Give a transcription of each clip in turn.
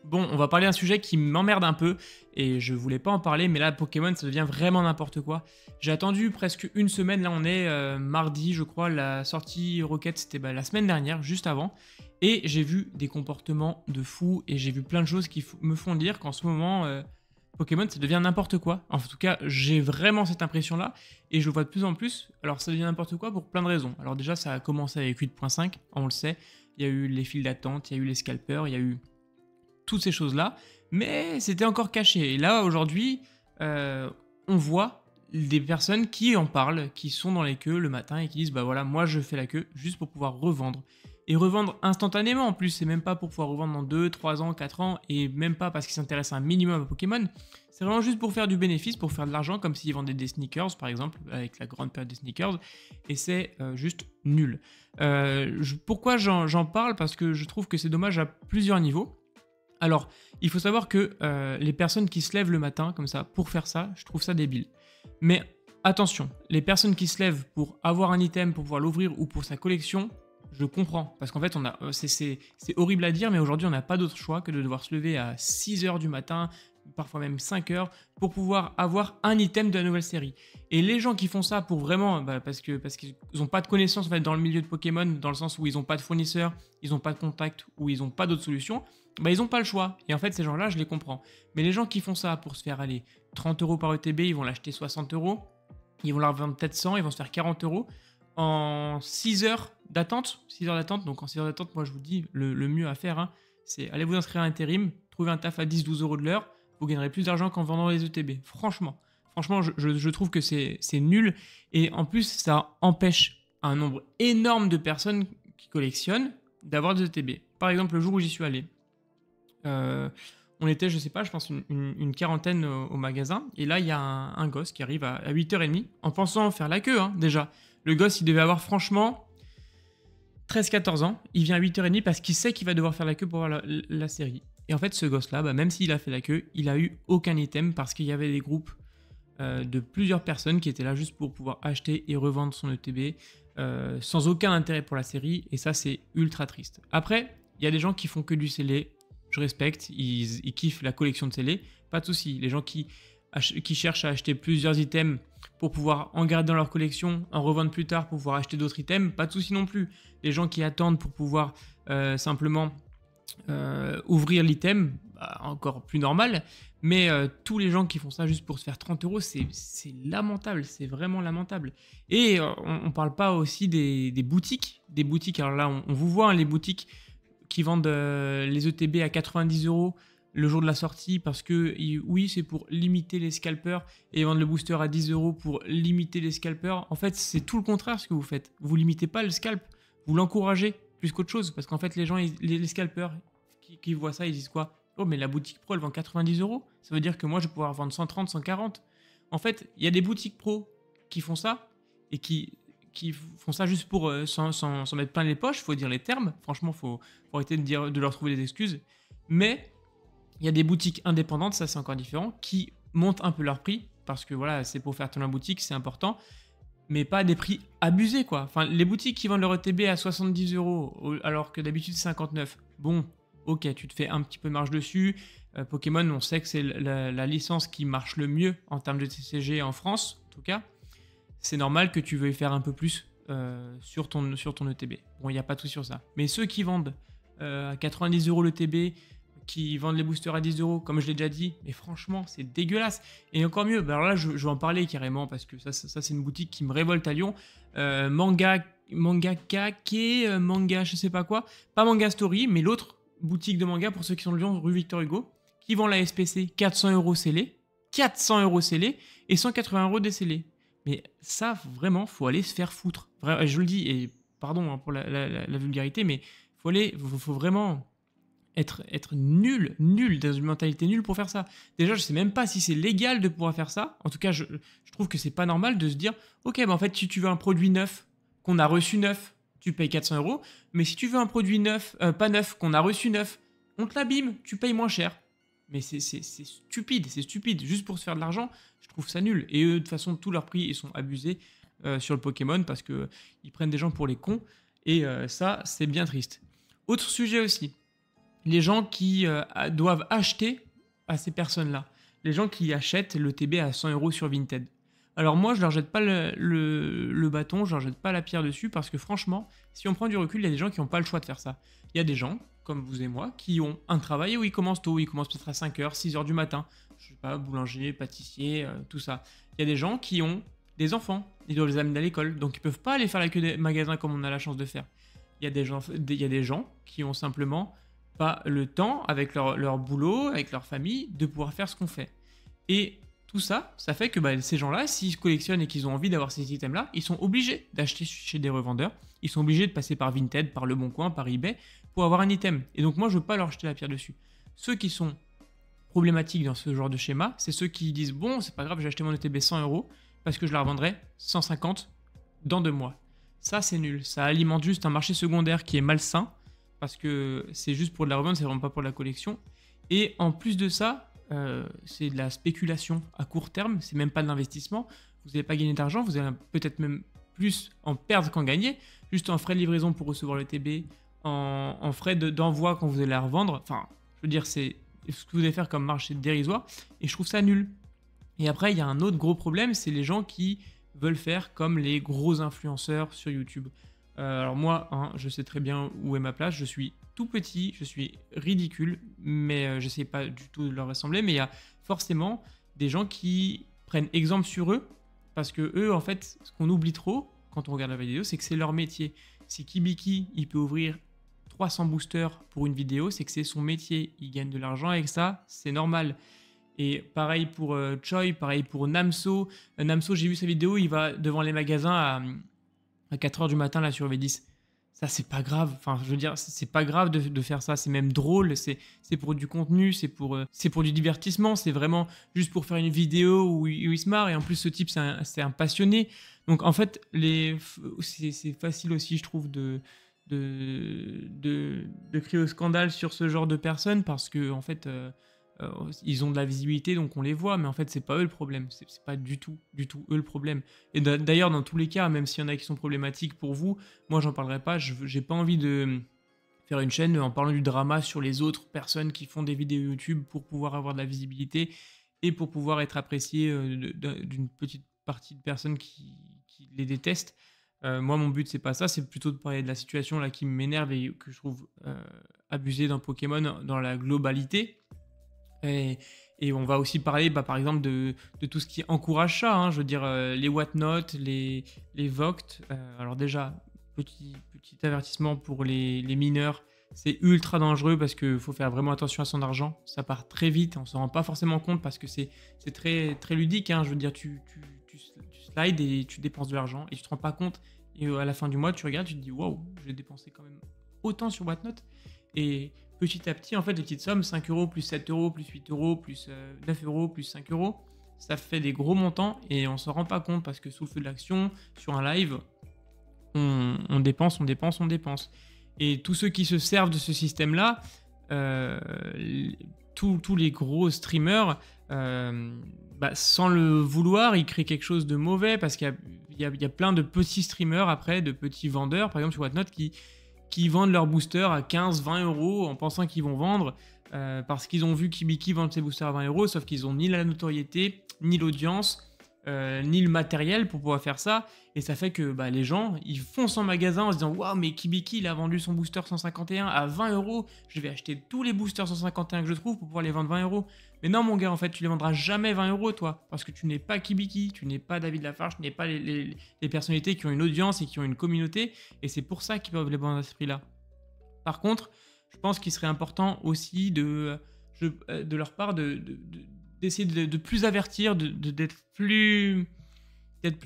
Bon, on va parler d'un sujet qui m'emmerde un peu, et je voulais pas en parler, mais là, Pokémon, ça devient vraiment n'importe quoi. J'ai attendu presque une semaine, là on est mardi, je crois, la sortie Rocket, c'était la semaine dernière, juste avant, et j'ai vu des comportements de fous, et j'ai vu plein de choses qui me font dire qu'en ce moment, Pokémon, ça devient n'importe quoi. En tout cas, j'ai vraiment cette impression-là, et je le vois de plus en plus. Alors, ça devient n'importe quoi pour plein de raisons. Alors déjà, ça a commencé avec 8.5, on le sait, il y a eu les files d'attente, il y a eu les scalpers, il y a eu toutes ces choses-là, mais c'était encore caché. Et là, aujourd'hui, on voit des personnes qui en parlent, qui sont dans les queues le matin et qui disent bah voilà, moi je fais la queue juste pour pouvoir revendre. Et revendre instantanément en plus, c'est même pas pour pouvoir revendre dans 2, 3 ans, 4 ans, et même pas parce qu'ils s'intéressent un minimum à Pokémon, c'est vraiment juste pour faire du bénéfice, pour faire de l'argent, comme s'ils vendaient des sneakers par exemple, avec la grande période des sneakers, et c'est juste nul. Pourquoi j'en parle? Parce que je trouve que c'est dommage à plusieurs niveaux. Alors, il faut savoir que les personnes qui se lèvent le matin, comme ça, pour faire ça, je trouve ça débile. Mais attention, les personnes qui se lèvent pour avoir un item, pour pouvoir l'ouvrir ou pour sa collection, je comprends. Parce qu'en fait, c'est horrible à dire, mais aujourd'hui, on n'a pas d'autre choix que de devoir se lever à 6 heures du matin, parfois même 5 heures, pour pouvoir avoir un item de la nouvelle série. Et les gens qui font ça pour vraiment, parce qu'ils n'ont pas de connaissances en fait, dans le milieu de Pokémon, dans le sens où ils n'ont pas de fournisseurs, ils n'ont pas de contact, ou ils n'ont pas d'autres solutions, ils n'ont pas le choix. Et en fait, ces gens-là, je les comprends. Mais les gens qui font ça pour se faire aller 30 euros par ETB, ils vont l'acheter 60 euros, ils vont la revendre peut-être 100, ils vont se faire 40 euros en 6 heures d'attente. 6 heures d'attente, donc en 6 heures d'attente, moi je vous dis, le mieux à faire, c'est aller vous inscrire à intérim, trouver un taf à 10-12 euros de l'heure, vous gagnerez plus d'argent qu'en vendant les ETB. Franchement, je trouve que c'est nul. Et en plus, ça empêche un nombre énorme de personnes qui collectionnent d'avoir des ETB. Par exemple, le jour où j'y suis allé, on était, je sais pas, je pense une quarantaine au magasin. Et là, il y a un gosse qui arrive à 8h30 en pensant faire la queue, déjà. Le gosse, il devait avoir franchement 13-14 ans. Il vient à 8h30 parce qu'il sait qu'il va devoir faire la queue pour voir la série. Et en fait, ce gosse-là, même s'il a fait la queue, il a eu aucun item parce qu'il y avait des groupes de plusieurs personnes qui étaient là juste pour pouvoir acheter et revendre son ETB sans aucun intérêt pour la série. Et ça, c'est ultra triste. Après, il y a des gens qui font que du scellé. Je respecte, ils kiffent la collection de scellés. Pas de souci. Les gens qui cherchent à acheter plusieurs items pour pouvoir en garder dans leur collection, en revendre plus tard pour pouvoir acheter d'autres items, pas de souci non plus. Les gens qui attendent pour pouvoir simplement ouvrir l'item, encore plus normal. Mais tous les gens qui font ça juste pour se faire 30 euros, c'est lamentable, c'est vraiment lamentable. Et on parle pas aussi des boutiques. Des boutiques, alors là, on vous voit, les boutiques qui vendent les ETB à 90 euros le jour de la sortie parce que oui, c'est pour limiter les scalpers et vendre le booster à 10 euros pour limiter les scalpers. En fait, c'est tout le contraire ce que vous faites. Vous limitez pas le scalp, vous l'encouragez plus qu'autre chose parce qu'en fait, les gens, les scalpers qui voient ça, ils disent quoi? Oh, mais la boutique pro, elle vend 90 euros. Ça veut dire que moi, je vais pouvoir vendre 130, 140. En fait, il y a des boutiques pro qui font ça et qui font ça juste pour s'en mettre plein les poches, faut dire les termes. Franchement, faut arrêter de leur trouver des excuses. Mais il y a des boutiques indépendantes, ça c'est encore différent, qui montent un peu leur prix, parce que voilà, c'est pour faire tourner la boutique, c'est important, mais pas à des prix abusés, quoi. Enfin, les boutiques qui vendent leur ETB à 70 euros, alors que d'habitude c'est 59, bon, ok, tu te fais un petit peu de marge dessus. Pokémon, on sait que c'est la licence qui marche le mieux en termes de TCG en France, en tout cas. C'est normal que tu veuilles faire un peu plus sur ton ETB. Bon, il n'y a pas tout sur ça. Mais ceux qui vendent à 90 euros l'ETB, qui vendent les boosters à 10 euros, comme je l'ai déjà dit, mais franchement, c'est dégueulasse. Et encore mieux, alors là, je vais en parler carrément, parce que ça c'est une boutique qui me révolte à Lyon. Manga Kake, Manga je sais pas quoi. Pas Manga Story, mais l'autre boutique de manga, pour ceux qui sont de Lyon, rue Victor Hugo, qui vend la SPC 400 euros scellés, 400 euros scellés, et 180 euros décellés. Mais ça, vraiment, faut aller se faire foutre. Je le dis, et pardon pour la vulgarité, mais faut vraiment être nul, dans une mentalité nulle pour faire ça. Déjà, je sais même pas si c'est légal de pouvoir faire ça. En tout cas, je trouve que c'est pas normal de se dire, ok, en fait, si tu veux un produit neuf, qu'on a reçu neuf, tu payes 400 euros. Mais si tu veux un produit neuf, pas neuf, qu'on a reçu neuf, on te l'abîme, tu payes moins cher. Mais c'est stupide. Juste pour se faire de l'argent, je trouve ça nul. Et eux, de toute façon, tous leurs prix, ils sont abusés sur le Pokémon parce qu'ils prennent des gens pour les cons. Et ça, c'est bien triste. Autre sujet aussi. les gens qui doivent acheter à ces personnes-là. Les gens qui achètent le TB à 100 € sur Vinted. Alors moi, je leur jette pas le bâton, je leur jette pas la pierre dessus, parce que franchement, si on prend du recul, il y a des gens qui n'ont pas le choix de faire ça. Il y a des gens, comme vous et moi, qui ont un travail où ils commencent tôt, ils commencent peut-être à 5h, 6h du matin. Je sais pas, boulanger, pâtissier, tout ça. Il y a des gens qui ont des enfants, ils doivent les amener à l'école, donc ils peuvent pas aller faire la queue des magasins comme on a la chance de faire. Il y a des gens qui ont simplement pas le temps, avec leur boulot, avec leur famille, de pouvoir faire ce qu'on fait. Et tout ça, ça fait que ces gens-là, s'ils collectionnent et qu'ils ont envie d'avoir ces items-là, ils sont obligés d'acheter chez des revendeurs, ils sont obligés de passer par Vinted, par Le Bon Coin, par eBay, pour avoir un item. Et donc moi, je veux pas leur jeter la pierre dessus. Ceux qui sont problématiques dans ce genre de schéma, c'est ceux qui disent « Bon, c'est pas grave, j'ai acheté mon ETB 100 € parce que je la revendrai 150 dans 2 mois. » Ça, c'est nul. Ça alimente juste un marché secondaire qui est malsain, parce que c'est juste pour de la revente, c'est vraiment pas pour de la collection. Et en plus de ça, c'est de la spéculation à court terme, c'est même pas de l'investissement. Vous n'allez pas gagner d'argent, vous allez peut-être même plus en perdre qu'en gagner, juste en frais de livraison pour recevoir le TB, en frais d'envoi quand vous allez la revendre. Enfin, je veux dire, c'est ce que vous allez faire comme marché dérisoire, et je trouve ça nul. Et après, il y a un autre gros problème, c'est les gens qui veulent faire comme les gros influenceurs sur YouTube. Alors moi, je sais très bien où est ma place, je suis tout petit, je suis ridicule, mais j'essaie pas du tout de leur ressembler, mais il y a forcément des gens qui prennent exemple sur eux, parce que eux, en fait, ce qu'on oublie trop quand on regarde la vidéo, c'est que c'est leur métier. Si Kibiki, il peut ouvrir 300 boosters pour une vidéo, c'est que c'est son métier, il gagne de l'argent avec ça, c'est normal. Et pareil pour Choi, pareil pour Namso. Namso, j'ai vu sa vidéo, il va devant les magasins à 4h du matin là sur V10. Ça, c'est pas grave. Enfin, je veux dire, c'est pas grave de faire ça. C'est même drôle. C'est pour du contenu, c'est pour du divertissement. C'est vraiment juste pour faire une vidéo où il se marre. Et en plus, ce type, c'est un passionné. Donc, en fait, c'est facile aussi, je trouve, de crier au scandale sur ce genre de personnes, parce que, en fait, ils ont de la visibilité, donc on les voit, mais en fait, c'est pas eux le problème. C'est pas du tout eux le problème. Et d'ailleurs, dans tous les cas, même s'il y en a qui sont problématiques pour vous, moi, j'en parlerai pas. J'ai pas envie de faire une chaîne en parlant du drama sur les autres personnes qui font des vidéos YouTube pour pouvoir avoir de la visibilité et pour pouvoir être apprécié d'une petite partie de personnes qui les détestent. Moi, mon but, c'est pas ça, c'est plutôt de parler de la situation là qui m'énerve et que je trouve abusée dans Pokémon dans la globalité. Et on va aussi parler, par exemple, de tout ce qui encourage ça. Je veux dire, les Whatnot, les Voct. Alors déjà, petit avertissement pour les mineurs, c'est ultra dangereux parce qu'il faut faire vraiment attention à son argent. Ça part très vite, on s'en rend pas forcément compte parce que c'est très, très ludique. Je veux dire, tu slides et tu dépenses de l'argent et tu te rends pas compte. Et à la fin du mois, tu regardes, tu te dis « Waouh, j'ai dépensé quand même autant sur Whatnot ». Et petit à petit, en fait, les petites sommes, 5 € plus 7 € plus 8 € plus 9 € plus 5 €, ça fait des gros montants et on s'en rend pas compte parce que sous le feu de l'action, sur un live, on dépense. Et tous ceux qui se servent de ce système-là, tous les gros streamers, sans le vouloir, ils créent quelque chose de mauvais parce qu'il y a plein de petits streamers après, de petits vendeurs, par exemple sur Whatnot, qui vendent leurs boosters à 15-20 € en pensant qu'ils vont vendre parce qu'ils ont vu Kibiki vendre ses boosters à 20 €, sauf qu'ils ont ni la notoriété, ni l'audience, ni le matériel pour pouvoir faire ça. Et ça fait que les gens, ils foncent en magasin en se disant « Waouh, mais Kibiki, il a vendu son booster 151 à 20 €, je vais acheter tous les boosters 151 que je trouve pour pouvoir les vendre 20 €. » Mais non, mon gars, en fait, tu les vendras jamais 20 € toi, parce que tu n'es pas Kibiki, tu n'es pas David Lafarge, tu n'es pas les personnalités qui ont une audience et qui ont une communauté, et c'est pour ça qu'ils peuvent les vendre à ce prix-là. Par contre, je pense qu'il serait important aussi de leur part d'essayer de plus avertir, d'être plus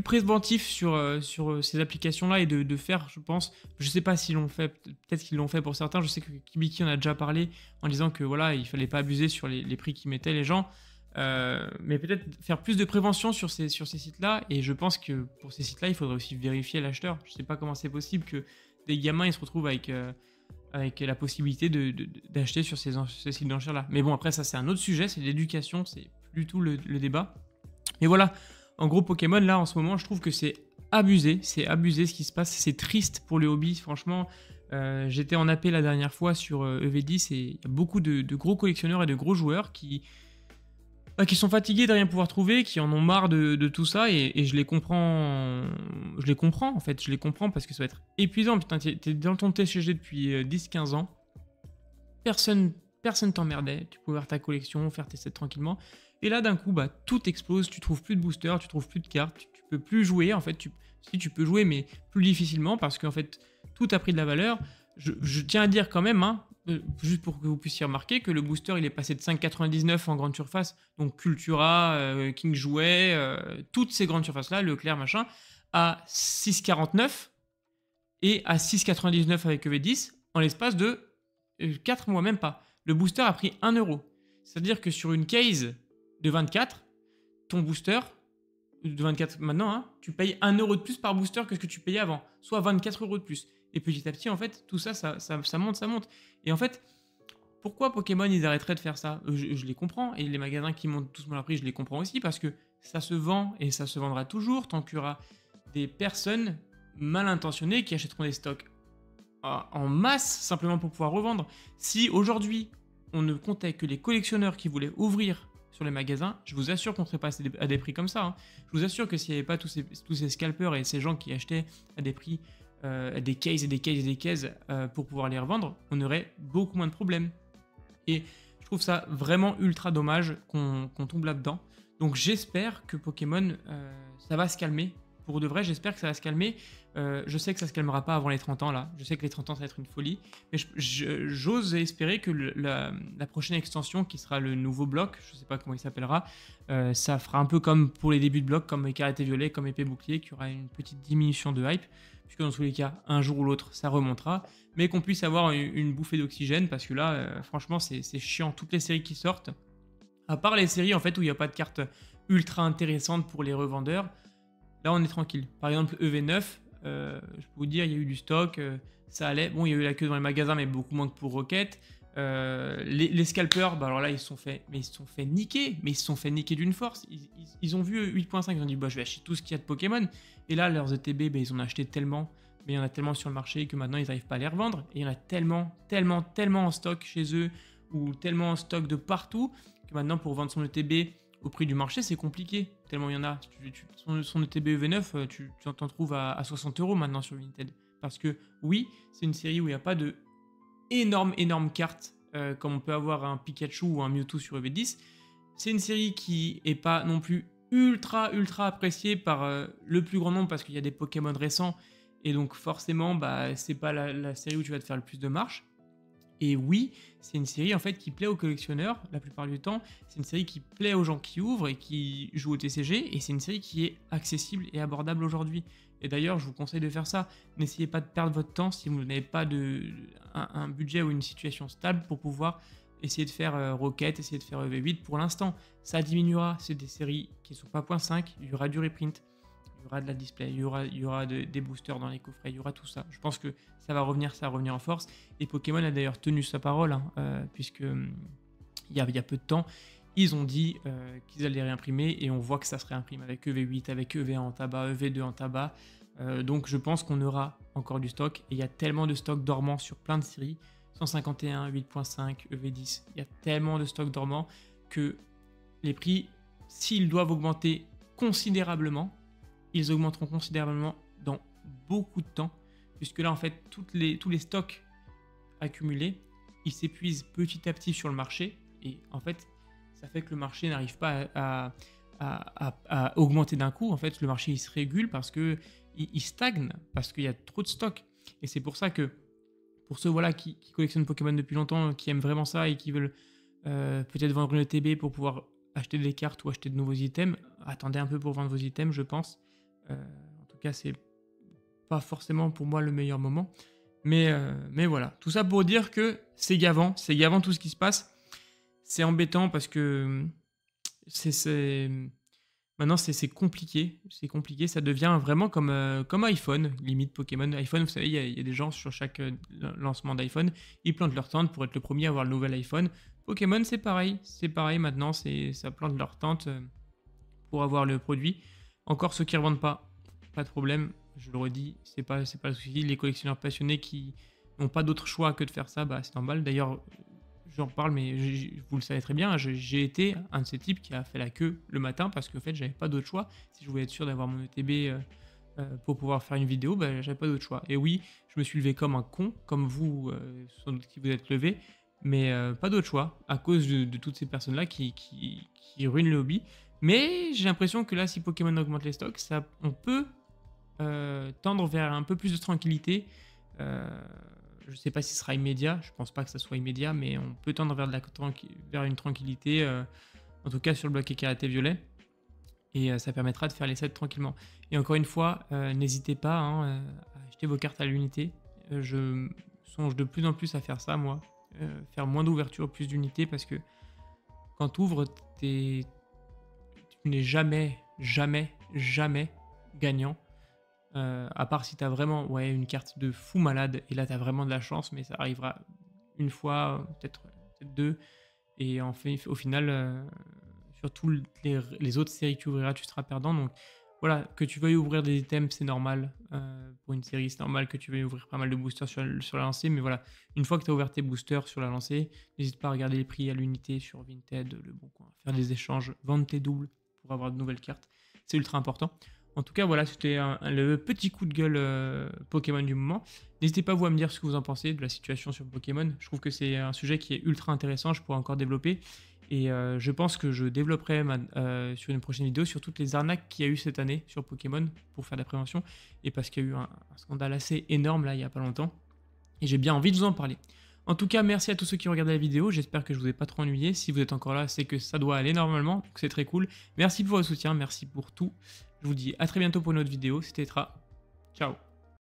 préventif sur ces applications-là et de faire, je pense, je sais pas s'ils l'ont fait, peut-être qu'ils l'ont fait pour certains, je sais que Kibiki en a déjà parlé en disant que voilà, il fallait pas abuser sur les prix qu'ils mettaient les gens, mais peut-être faire plus de prévention sur ces sites-là, et je pense que pour ces sites-là, il faudrait aussi vérifier l'acheteur. Je sais pas comment c'est possible que des gamins ils se retrouvent avec la possibilité d'acheter sur ces sites d'enchères-là. Mais bon, après ça c'est un autre sujet, c'est l'éducation, c'est plus tout le débat. Mais voilà. En gros, Pokémon, là, en ce moment, je trouve que c'est abusé ce qui se passe. C'est triste pour le hobby, franchement. J'étais en AP la dernière fois sur EV10 et il y a beaucoup de gros collectionneurs et de gros joueurs qui sont fatigués de rien pouvoir trouver, qui en ont marre de tout ça, et je les comprends. Je les comprends, en fait. Je les comprends parce que ça va être épuisant. Putain, t'es dans ton TCG depuis 10-15 ans. Personne t'emmerdait. Tu pouvais faire ta collection, faire tes sets tranquillement. Et là, d'un coup, bah, tout explose. Tu trouves plus de boosters, tu trouves plus de cartes. Tu peux plus jouer. En fait, si tu peux jouer, mais plus difficilement parce qu'en fait, tout a pris de la valeur. Je tiens à dire quand même, hein, juste pour que vous puissiez remarquer que le booster il est passé de 5,99 en grande surface, donc Cultura, King Jouet, toutes ces grandes surfaces là, Leclerc machin, à 6,49 et à 6,99 avec EV10 en l'espace de 4 mois, même pas. Le booster a pris 1 euro. C'est-à-dire que sur une case de 24, ton booster de 24 maintenant, hein, tu payes 1 euro de plus par booster que ce que tu payais avant, soit 24 euros de plus. Et petit à petit, en fait, tout ça, ça monte, ça monte. Et en fait, pourquoi Pokémon, ils arrêteraient de faire ça? Je les comprends. Et les magasins qui montent tous mon prix, je les comprends aussi. Parce que ça se vend et ça se vendra toujours tant qu'il y aura des personnes mal intentionnées qui achèteront des stocks en masse simplement pour pouvoir revendre. Si aujourd'hui, on ne comptait que les collectionneurs qui voulaient ouvrir sur les magasins, je vous assure qu'on ne serait pas à des prix comme ça. Hein. Je vous assure que s'il n'y avait pas tous ces scalpers et ces gens qui achetaient à des prix des cases et des cases et des cases pour pouvoir les revendre, on aurait beaucoup moins de problèmes. Et je trouve ça vraiment ultra dommage qu'on tombe là-dedans. Donc j'espère que Pokémon, ça va se calmer. Pour de vrai, j'espère que ça va se calmer. Je sais que ça se calmera pas avant les 30 ans, là. Je sais que les 30 ans, ça va être une folie. Mais j'ose espérer que la prochaine extension, qui sera le nouveau bloc, je sais pas comment il s'appellera, ça fera un peu comme pour les débuts de bloc, comme Écarlate et Violet, comme Épée Bouclier, qu'il y aura une petite diminution de hype, puisque dans tous les cas, un jour ou l'autre, ça remontera. Mais qu'on puisse avoir une bouffée d'oxygène, parce que là, franchement, c'est chiant. Toutes les séries qui sortent, à part les séries, en fait, où il n'y a pas de cartes ultra intéressantes pour les revendeurs, là, on est tranquille. Par exemple, EV9, je peux vous dire, il y a eu du stock, ça allait. Bon, il y a eu la queue dans les magasins, mais beaucoup moins que pour Rocket. Les scalpers, bah alors là, ils se sont fait niquer. Mais ils se sont fait niquer d'une force. Ils ont vu 8.5, ils ont dit, bah, je vais acheter tout ce qu'il y a de Pokémon. Et là, leurs ETB, bah, ils en ont acheté tellement. Mais il y en a tellement sur le marché que maintenant, ils n'arrivent pas à les revendre. Et il y en a tellement en stock chez eux, ou tellement en stock de partout, que maintenant, pour vendre son ETB au prix du marché, c'est compliqué, tellement il y en a. Son ETB EV9, tu t'en trouves à 60 € maintenant sur Vinted. Parce que oui, c'est une série où il n'y a pas de énorme cartes, comme on peut avoir un Pikachu ou un Mewtwo sur EV10. C'est une série qui n'est pas non plus ultra appréciée par le plus grand nombre, parce qu'il y a des Pokémon récents, et donc forcément, bah, c'est pas la série où tu vas te faire le plus de marche. Et oui, c'est une série en fait qui plaît aux collectionneurs la plupart du temps. C'est une série qui plaît aux gens qui ouvrent et qui jouent au TCG. Et c'est une série qui est accessible et abordable aujourd'hui. Et d'ailleurs, je vous conseille de faire ça. N'essayez pas de perdre votre temps si vous n'avez pas un budget ou une situation stable pour pouvoir essayer de faire Rocket, essayer de faire EV8 pour l'instant. Ça diminuera. C'est des séries qui ne sont pas .5. Il y aura du reprint. Il y aura de la display, il y aura des boosters dans les coffrets, il y aura tout ça. Je pense que ça va revenir en force. Et Pokémon a d'ailleurs tenu sa parole, hein, puisque il y a peu de temps, ils ont dit qu'ils allaient réimprimer, et on voit que ça se réimprime avec EV8, avec EV1 en tabac, EV2 en tabac. Donc je pense qu'on aura encore du stock, et il y a tellement de stock dormant sur plein de séries, 151, 8.5, EV10, il y a tellement de stock dormant que les prix, s'ils doivent augmenter considérablement, ils augmenteront considérablement dans beaucoup de temps, puisque là, en fait, tous les stocks accumulés, ils s'épuisent petit à petit sur le marché, et en fait, ça fait que le marché n'arrive pas à augmenter d'un coup. En fait, le marché, il se régule parce qu'il stagne, parce qu'il y a trop de stocks. Et c'est pour ça que, pour ceux voilà, qui collectionnent Pokémon depuis longtemps, qui aiment vraiment ça, et qui veulent peut-être vendre une ETB pour pouvoir acheter des cartes ou acheter de nouveaux items, attendez un peu pour vendre vos items, je pense. En tout cas, c'est pas forcément pour moi le meilleur moment. Mais voilà. Tout ça pour dire que c'est gavant tout ce qui se passe. C'est embêtant parce que maintenant c'est compliqué. C'est compliqué. Ça devient vraiment comme iPhone, limite Pokémon. iPhone, vous savez, il y a des gens sur chaque lancement d'iPhone, ils plantent leur tente pour être le premier à avoir le nouvel iPhone. Pokémon, c'est pareil. C'est pareil maintenant. Ça plante leur tente pour avoir le produit. Encore ceux qui ne revendent pas de problème, je le redis, c'est pas le souci. Les collectionneurs passionnés qui n'ont pas d'autre choix que de faire ça, bah, c'est normal. D'ailleurs, j'en parle, mais vous le savez très bien, j'ai été un de ces types qui a fait la queue le matin parce qu'en fait, j'avais pas d'autre choix. Si je voulais être sûr d'avoir mon ETB pour pouvoir faire une vidéo, bah, j'avais pas d'autre choix. Et oui, je me suis levé comme un con, comme vous, sans doute qui vous êtes levé, mais pas d'autre choix à cause de toutes ces personnes-là qui ruinent le hobby. Mais j'ai l'impression que là, si Pokémon augmente les stocks, on peut tendre vers un peu plus de tranquillité. Je sais pas si ce sera immédiat, je pense pas que ça soit immédiat, mais on peut tendre vers une tranquillité, en tout cas sur le bloc écarlate violet. Et ça permettra de faire les sets tranquillement. Et encore une fois, n'hésitez pas hein, à acheter vos cartes à l'unité. Je songe de plus en plus à faire ça, moi. Faire moins d'ouverture, plus d'unités, parce que quand tu ouvres, tu n'es jamais, jamais, jamais gagnant. À part si tu as vraiment une carte de fou malade, et là tu as vraiment de la chance, mais ça arrivera une fois, peut-être deux. Et en fait, au final, sur toutes les autres séries que tu ouvriras, tu seras perdant. Donc voilà, que tu veuilles ouvrir des items, c'est normal. Pour une série, c'est normal que tu veuilles ouvrir pas mal de boosters sur la lancée. Mais voilà, une fois que tu as ouvert tes boosters sur la lancée, n'hésite pas à regarder les prix à l'unité sur Vinted, Le Bon Coin, faire des échanges, vendre tes doubles pour avoir de nouvelles cartes. C'est ultra important. En tout cas, voilà, c'était le petit coup de gueule Pokémon du moment. N'hésitez pas, vous, à me dire ce que vous en pensez de la situation sur Pokémon. Je trouve que c'est un sujet qui est ultra intéressant, je pourrais encore développer. Et je pense que je développerai sur une prochaine vidéo sur toutes les arnaques qu'il y a eu cette année sur Pokémon pour faire de la prévention. Et parce qu'il y a eu un scandale assez énorme là, il n'y a pas longtemps. Et j'ai bien envie de vous en parler. En tout cas, merci à tous ceux qui ont regardé la vidéo. J'espère que je vous ai pas trop ennuyé. Si vous êtes encore là, c'est que ça doit aller normalement. Donc c'est très cool. Merci pour votre soutien, merci pour tout. Je vous dis à très bientôt pour une autre vidéo. C'était Tra. Ciao.